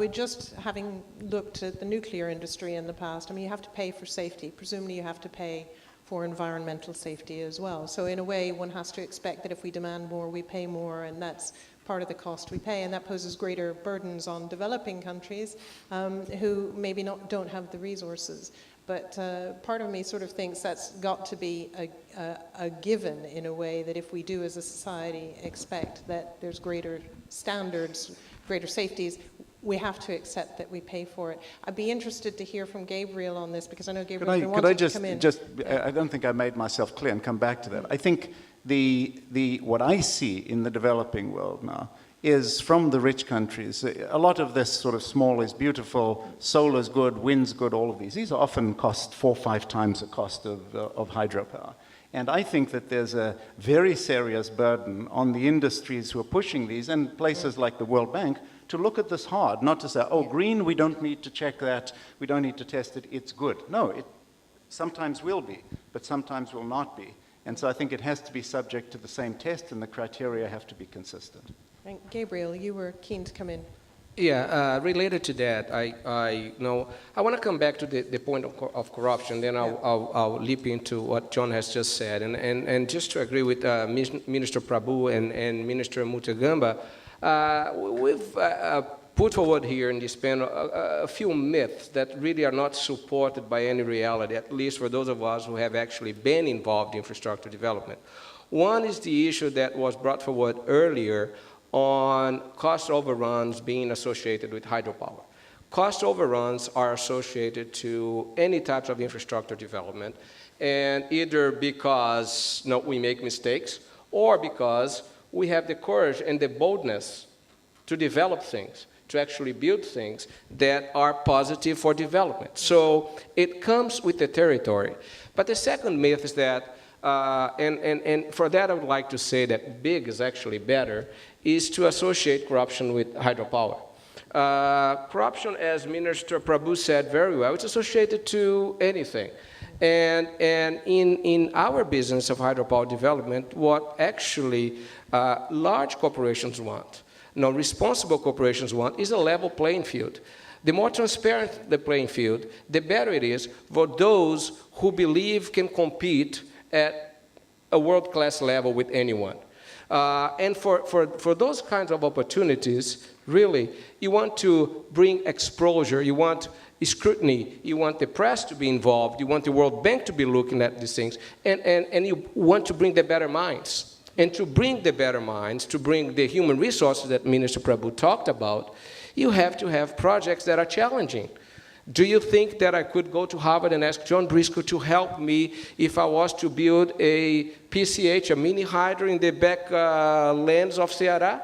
We just, having looked at the nuclear industry in the past, I mean, you have to pay for safety. Presumably you have to pay for environmental safety as well. So in a way, one has to expect that if we demand more, we pay more, and that's part of the cost we pay, and that poses greater burdens on developing countries who maybe don't have the resources. But part of me sort of thinks that's got to be a given in a way, that if we do as a society expect that there's greater standards, greater safeties, we have to accept that we pay for it. I'd be interested to hear from Gabriel on this, because I know Gabriel's been wanting to come in. I don't think I made myself clear, and come back to that. I think what I see in the developing world now is from the rich countries. A lot of this sort of small is beautiful, solar's good, wind's good, all of these. These often cost 4 or 5 times the cost of hydropower. And I think that there's a very serious burden on the industries who are pushing these, and places like the World Bank, to look at this hard, not to say, oh, green, we don't need to check that, we don't need to test it, it's good. No, it sometimes will be, but sometimes will not be. And so I think it has to be subject to the same test, and the criteria have to be consistent. And Gabriel, you were keen to come in. Yeah, related to that, I want to come back to the point of corruption, then I'll leap into what John has just said. And just to agree with Minister Prabhu and Minister Mutagamba, we've put forward here in this panel a few myths that really are not supported by any reality, at least for those of us who have actually been involved in infrastructure development. One is the issue that was brought forward earlier on cost overruns being associated with hydropower. Cost overruns are associated to any types of infrastructure development, and either because we make mistakes, or because we have the courage and the boldness to develop things, to actually build things that are positive for development. So it comes with the territory. But the second myth is that, and for that I would like to say that big is actually better, is to associate corruption with hydropower. Corruption, as Minister Prabhu said very well, it's associated to anything. And in our business of hydropower development, what actually large corporations want, responsible corporations want, is a level playing field. The more transparent the playing field, the better it is for those who believe can compete at a world-class level with anyone. And for those kinds of opportunities, really, you want to bring exposure, you want scrutiny, you want the press to be involved, you want the World Bank to be looking at these things, and you want to bring the better minds. And to bring the better minds, to bring the human resources that Minister Prabhu talked about, you have to have projects that are challenging. Do you think that I could go to Harvard and ask John Briscoe to help me if I was to build a PCH, a mini hydro in the back lands of Ceará?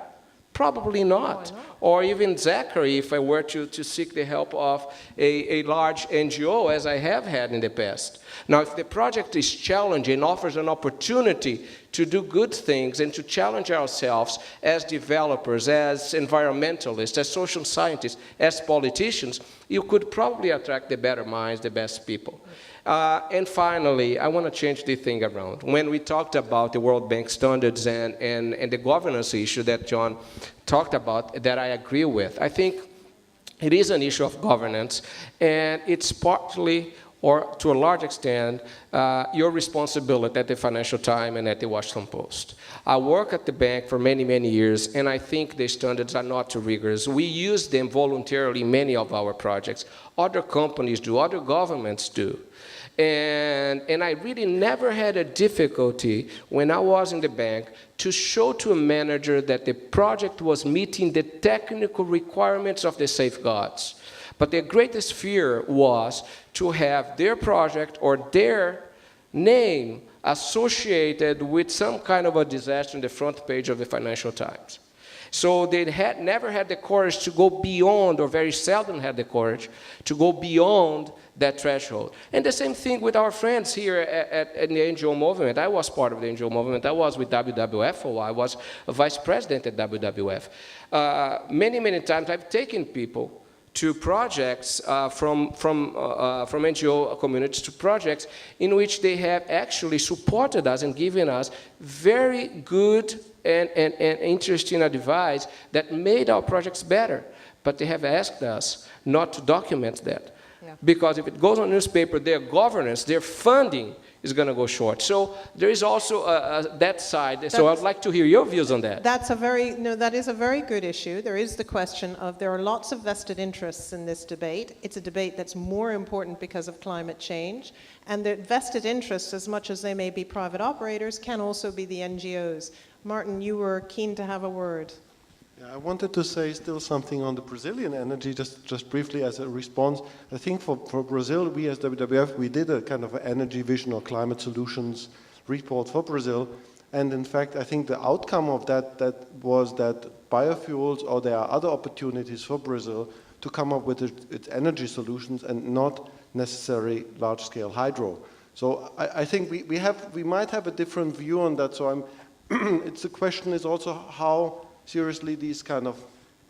Probably not. Or even Zachary, if I were to seek the help of a large NGO, as I have had in the past. Now, if the project is challenging and offers an opportunity to do good things and to challenge ourselves as developers, as environmentalists, as social scientists, as politicians, you could probably attract the better minds, the best people. And finally, I want to change the thing around. When we talked about the World Bank standards and the governance issue that John talked about, that I agree with, I think it is an issue of governance, and it's partly, or to a large extent, your responsibility at the Financial Times and at the Washington Post. I work at the bank for many, many years, and I think the standards are not too rigorous. We use them voluntarily in many of our projects. Other companies do, other governments do. And I really never had a difficulty when I was in the bank to show to a manager that the project was meeting the technical requirements of the safeguards. But their greatest fear was to have their project or their name associated with some kind of a disaster in the front page of the Financial Times. So they never had the courage to go beyond, or very seldom had the courage to go beyond that threshold. And the same thing with our friends here at the NGO movement. I was part of the NGO movement. I was with WWF for a while. I was a vice president at WWF. Many, many times I've taken people to projects from NGO communities, to projects in which they have actually supported us and given us very good and interesting advice that made our projects better. but they have asked us not to document that. Yeah. Because if it goes on newspaper, their governance, their funding is going to go short. So there is also that side. So I'd like to hear your views on that. That is a very good issue. There is the question of there are lots of vested interests in this debate. It's a debate that's more important because of climate change. And the vested interests, as much as they may be private operators, can also be the NGOs. Martin, you were keen to have a word. Yeah, I wanted to say still something on the Brazilian energy, just briefly as a response. I think for Brazil, we as WWF, we did a kind of an energy vision or climate solutions report for Brazil. And in fact, I think the outcome of that was that biofuels, or there are other opportunities for Brazil to come up with its energy solutions and not necessarily large-scale hydro. So I think we might have a different view on that. So the question is also how seriously these kind of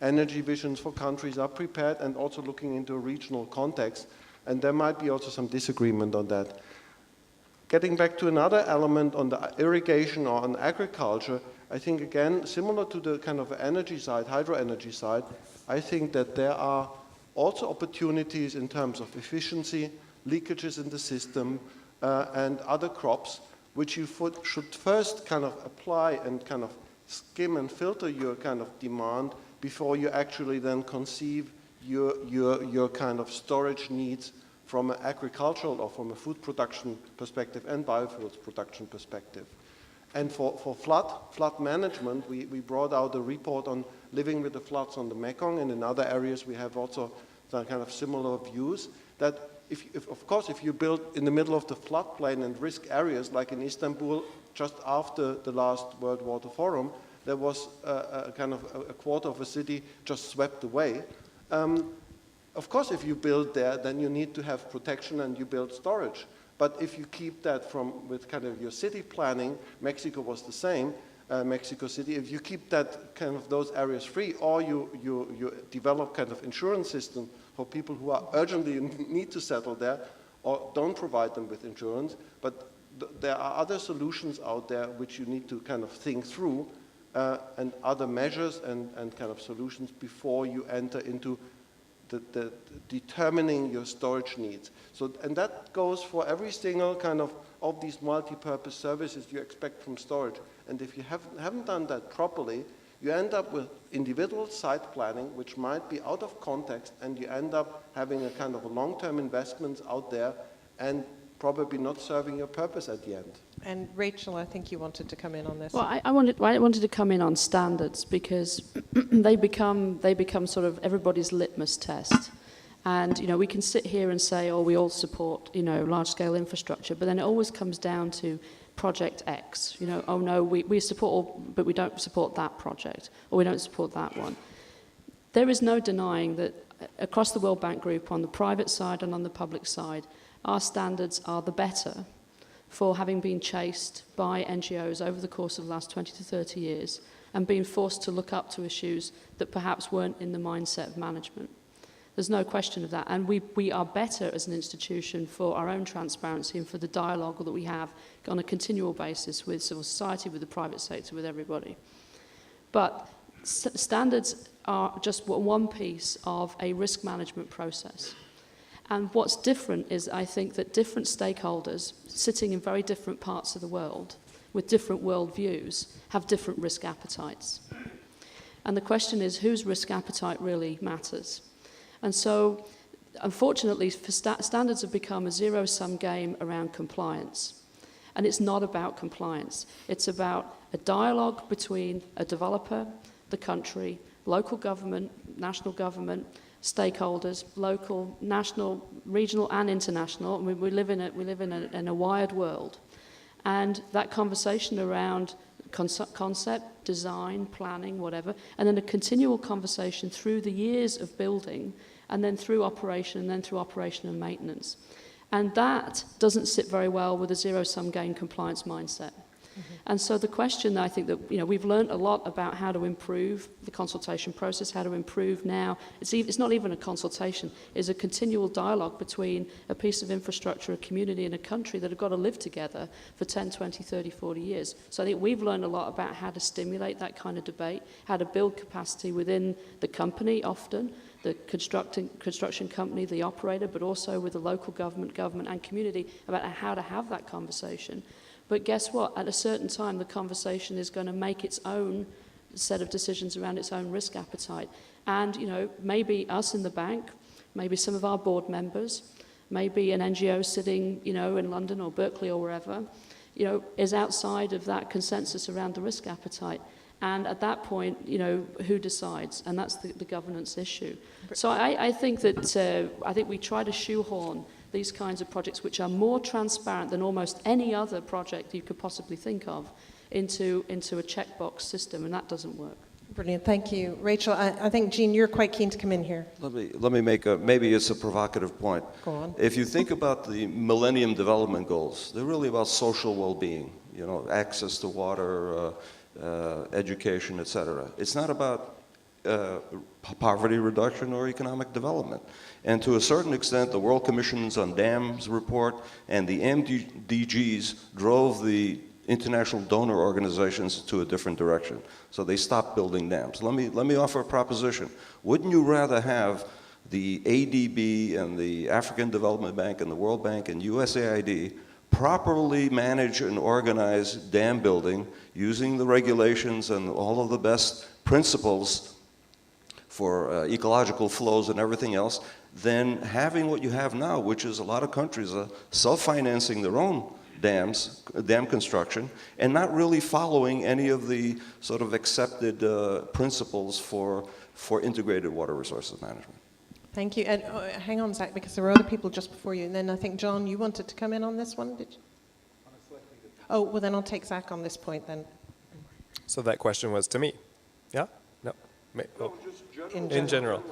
energy visions for countries are prepared, and also looking into a regional context. And there might be also some disagreement on that. Getting back to another element on the irrigation or on agriculture, I think again, similar to the kind of energy side, hydro energy side, I think that there are also opportunities in terms of efficiency, leakages in the system, and other crops, which you should first kind of apply and kind of skim and filter your kind of demand before you actually then conceive your kind of storage needs from an agricultural or from a food production perspective and biofuels production perspective. And for flood management, we brought out a report on living with the floods on the Mekong, and in other areas we have also some kind of similar views that of course, if you build in the middle of the floodplain and risk areas, like in Istanbul, just after the last World Water Forum, there was a kind of a quarter of a city just swept away. Of course, if you build there, then you need to have protection and you build storage. But if you keep that with kind of your city planning, Mexico was the same, Mexico City, if you keep that kind of those areas free, or you develop kind of insurance system for people who are urgently need to settle there, or don't provide them with insurance, but there are other solutions out there which you need to kind of think through, and other measures and kind of solutions before you enter into the determining your storage needs. So, and that goes for every single kind of these multi-purpose services you expect from storage. And if you haven't done that properly, you end up with individual site planning, which might be out of context, and you end up having a kind of a long-term investments out there and probably not serving your purpose at the end. And Rachel, I think you wanted to come in on this. Well, I wanted to come in on standards because they become sort of everybody's litmus test. And, you know, we can sit here and say, oh, we all support, you know, large-scale infrastructure, but then it always comes down to Project X. You know, oh, no, we support all, but we don't support that project, or we don't support that one. There is no denying that across the World Bank Group, on the private side and on the public side, our standards are the better for having been chased by NGOs over the course of the last 20 to 30 years and being forced to look up to issues that perhaps weren't in the mindset of management. There's no question of that. And we are better as an institution for our own transparency and for the dialogue that we have on a continual basis with civil society, with the private sector, with everybody. But standards are just one piece of a risk management process. And what's different is, I think, that different stakeholders sitting in very different parts of the world with different worldviews have different risk appetites. And the question is, whose risk appetite really matters? And so, unfortunately, standards have become a zero-sum game around compliance. And it's not about compliance. It's about a dialogue between a developer, the country, local government, national government, stakeholders, local, national, regional, and international. I mean, we live in a wired world. And that conversation around concept, design, planning, whatever, and then a continual conversation through the years of building, and then through operation, and then through operation and maintenance. And that doesn't sit very well with a zero-sum game compliance mindset. And so the question, I think that, you know, we've learned a lot about how to improve the consultation process, how to improve now. It's not even a consultation. It's a continual dialogue between a piece of infrastructure, a community, and a country that have got to live together for 10, 20, 30, 40 years. So I think we've learned a lot about how to stimulate that kind of debate, how to build capacity within the company often, the construction company, the operator, but also with the local government and community about how to have that conversation. But guess what? At a certain time, the conversation is going to make its own set of decisions around its own risk appetite. And, you know, maybe us in the bank, maybe some of our board members, maybe an NGO sitting, you know, in London or Berkeley or wherever, you know, is outside of that consensus around the risk appetite. And at that point, you know, who decides? And that's the governance issue. So I think that I think we try to shoehorn these kinds of projects, which are more transparent than almost any other project you could possibly think of, into a checkbox system, and that doesn't work. Brilliant, thank you. Rachel, I think, Jean, you're quite keen to come in here. Let me make maybe it's a provocative point. Go on. If you think about the Millennium Development Goals, they're really about social well-being, you know, access to water, education, etc. It's not about poverty reduction or economic development. And to a certain extent, the World Commissions on Dams report and the MDGs drove the international donor organizations to a different direction. So they stopped building dams. Let me offer a proposition. Wouldn't you rather have the ADB and the African Development Bank and the World Bank and USAID properly manage and organize dam building using the regulations and all of the best principles for ecological flows and everything else, than having what you have now, which is a lot of countries are self-financing their own dam construction, and not really following any of the sort of accepted principles for integrated water resources management. Thank you. And hang on, Zach, because there were other people just before you. And then I think, John, you wanted to come in on this one, did you? Oh, well, then I'll take Zach on this point then. So that question was to me. Yeah? No? No, just general. In general.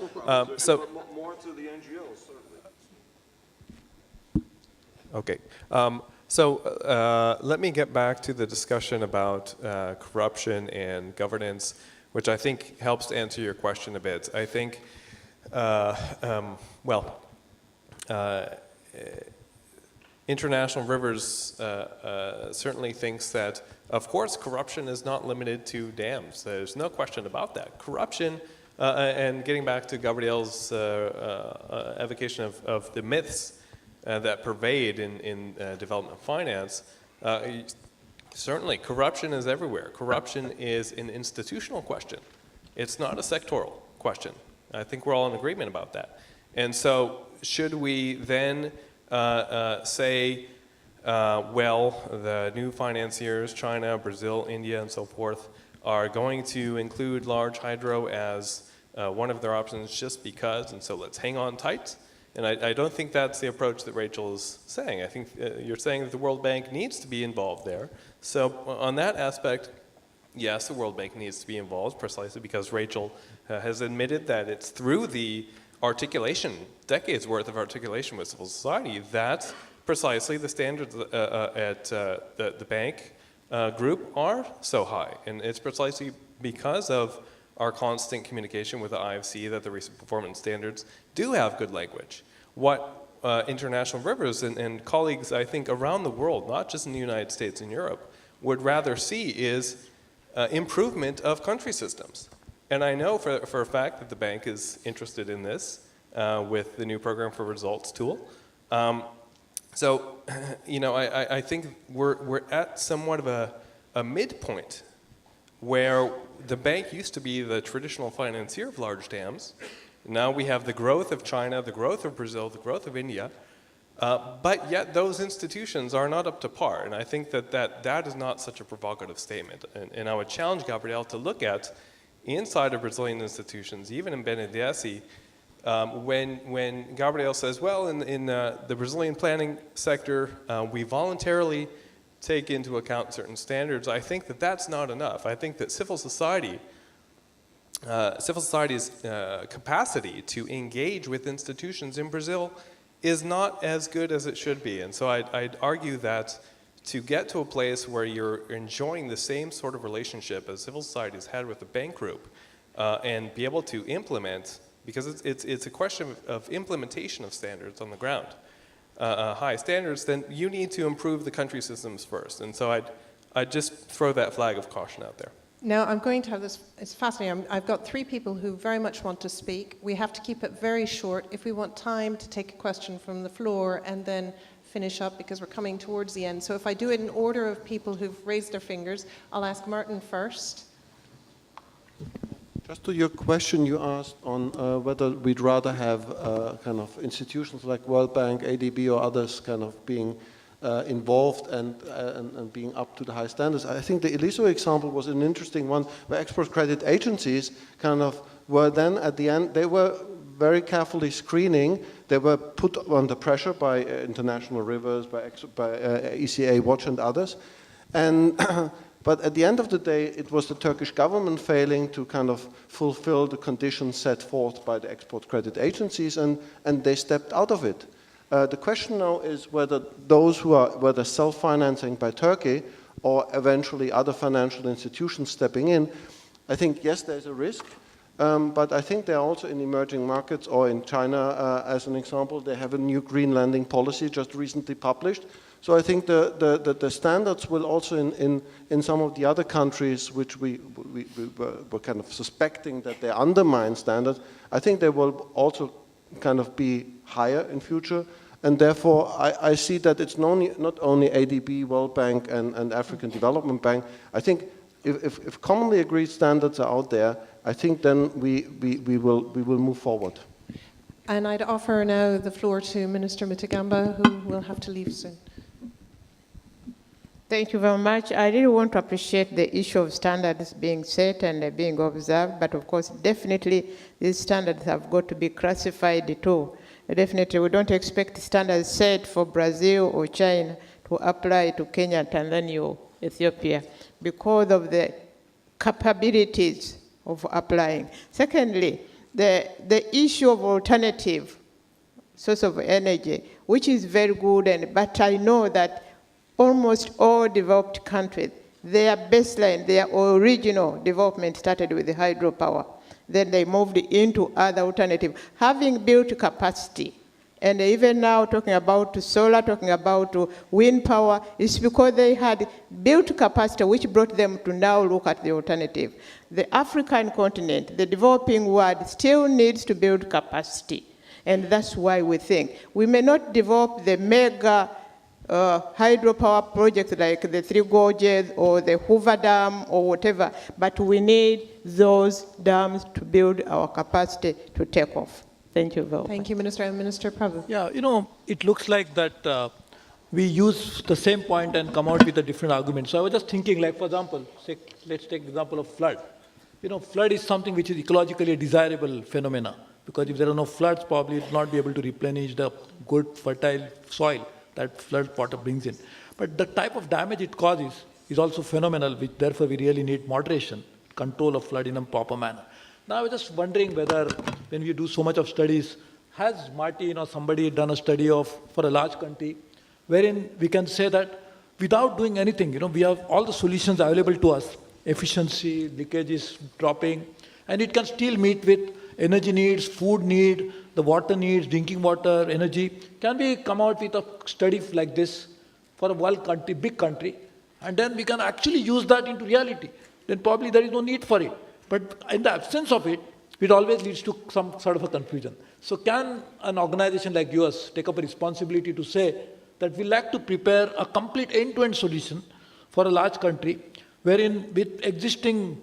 So more to the NGOs, certainly. Okay. Let me get back to the discussion about corruption and governance, which I think helps to answer your question a bit. I think, International Rivers certainly thinks that, of course, corruption is not limited to dams. There's no question about that. Corruption, and getting back to Gabrielle's evocation of the myths that pervade in development finance, certainly corruption is everywhere. Corruption is an institutional question. It's not a sectoral question. I think we're all in agreement about that. And so should we then say, well, the new financiers, China, Brazil, India, and so forth, are going to include large hydro as one of their options just because, and so let's hang on tight? And I don't think that's the approach that Rachel is saying. I think you're saying that the World Bank needs to be involved there. So on that aspect, yes, the World Bank needs to be involved precisely because Rachel has admitted that it's through the articulation, decades worth of articulation with civil society, that precisely the standards at the bank group are so high. And it's precisely because of our constant communication with the IFC that the recent performance standards do have good language. What International Rivers and colleagues, I think, around the world, not just in the United States and Europe, would rather see is improvement of country systems. And I know for a fact that the bank is interested in this with the new program for results tool. So, you know, I think we're at somewhat of a midpoint where the bank used to be the traditional financier of large dams. Now we have the growth of China, the growth of Brazil, the growth of India, but yet those institutions are not up to par. And I think that is not such a provocative statement. And I would challenge Gabrielle to look at inside of Brazilian institutions, even in BNDES, when Gabrielle says, well, in the Brazilian planning sector, we voluntarily take into account certain standards, I think that that's not enough. I think that civil society's capacity to engage with institutions in Brazil is not as good as it should be. And so I'd argue that to get to a place where you're enjoying the same sort of relationship as civil society has had with the bank group and be able to implement, because it's a question of implementation of standards on the ground, high standards, then you need to improve the country systems first. And so I'd just throw that flag of caution out there. Now, I'm going to have this, it's fascinating. I've got 3 people who very much want to speak. We have to keep it very short if we want time to take a question from the floor and then finish up because we're coming towards the end. So if I do it in order of people who've raised their fingers, I'll ask Martin first. Just to your question you asked on whether we'd rather have kind of institutions like World Bank, ADB or others kind of being involved and being up to the high standards. I think the Eliso example was an interesting one where export credit agencies kind of were then at the end, they were very carefully screening. They were put under pressure by International Rivers, by ECA Watch and others. And but at the end of the day, it was the Turkish government failing to kind of fulfill the conditions set forth by the export credit agencies, and they stepped out of it. The question now is whether those whether self-financing by Turkey or eventually other financial institutions stepping in, I think, yes, there's a risk, but I think they're also in emerging markets or in China, as an example, they have a new green lending policy just recently published. So I think the standards will also in some of the other countries which we were kind of suspecting that they undermine standards, I think they will also kind of be higher in future. And therefore, I see that it's not only ADB, World Bank, and African Development Bank. I think if commonly agreed standards are out there, I think then we will move forward. And I'd offer now the floor to Minister Mutagamba, who will have to leave soon. Thank you very much. I really want to appreciate the issue of standards being set and being observed, but of course, definitely these standards have got to be classified too. Definitely, we don't expect standards set for Brazil or China to apply to Kenya, Tanzania, or Ethiopia because of the capabilities of applying. Secondly, the issue of alternative source of energy, which is very good, but I know that almost all developed countries, their baseline, their original development started with the hydropower. Then they moved into other alternatives, having built capacity. And even now talking about solar, talking about wind power, it's because they had built capacity which brought them to now look at the alternative. The African continent, the developing world, still needs to build capacity. And that's why we think we may not develop the mega hydropower projects like the Three Gorges or the Hoover Dam or whatever, but we need those dams to build our capacity to take off. Thank you very much. Thank you, Minister. And Minister Prabhu. Yeah, it looks like that we use the same point and come out with a different argument. So I was just thinking, like, for example, let's take the example of flood. Flood is something which is ecologically a desirable phenomena, because if there are no floods, probably it will not be able to replenish the good, fertile soil that flood water brings in. But the type of damage it causes is also phenomenal, which therefore we really need moderation, control of flood in a proper manner. Now I was just wondering whether when we do so much of studies, has Martin or somebody done a study for a large country, wherein we can say that without doing anything, we have all the solutions available to us, efficiency, leakages dropping, and it can still meet with energy needs, food need, the water needs, drinking water, energy. Can we come out with a study like this for a world country, big country, and then we can actually use that into reality? Then probably there is no need for it. But in the absence of it, it always leads to some sort of a confusion. So can an organization like yours take up a responsibility to say that we like to prepare a complete end-to-end solution for a large country, wherein with existing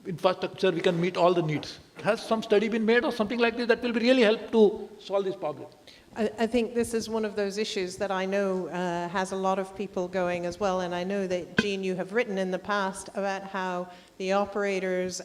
infrastructure we can meet all the needs? Has some study been made or something like this that will really help to solve this problem? I think this is one of those issues that I know has a lot of people going as well, and I know that, Jean, you have written in the past about how the operators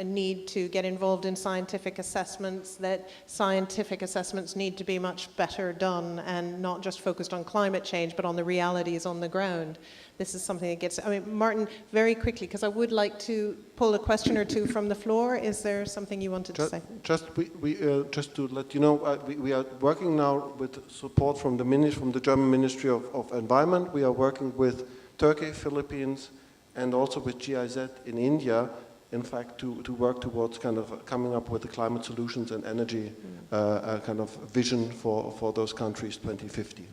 need to get involved in scientific assessments, that scientific assessments need to be much better done and not just focused on climate change, but on the realities on the ground. This is something that gets, Martin, very quickly, because I would like to pull a question or two from the floor. Is there something you wanted to say? Just to let you know, we are working now with support from the German Ministry of Environment. We are working with Turkey, Philippines, and also with GIZ in India, in fact, to work towards kind of coming up with the climate solutions and energy kind of vision for those countries 2050.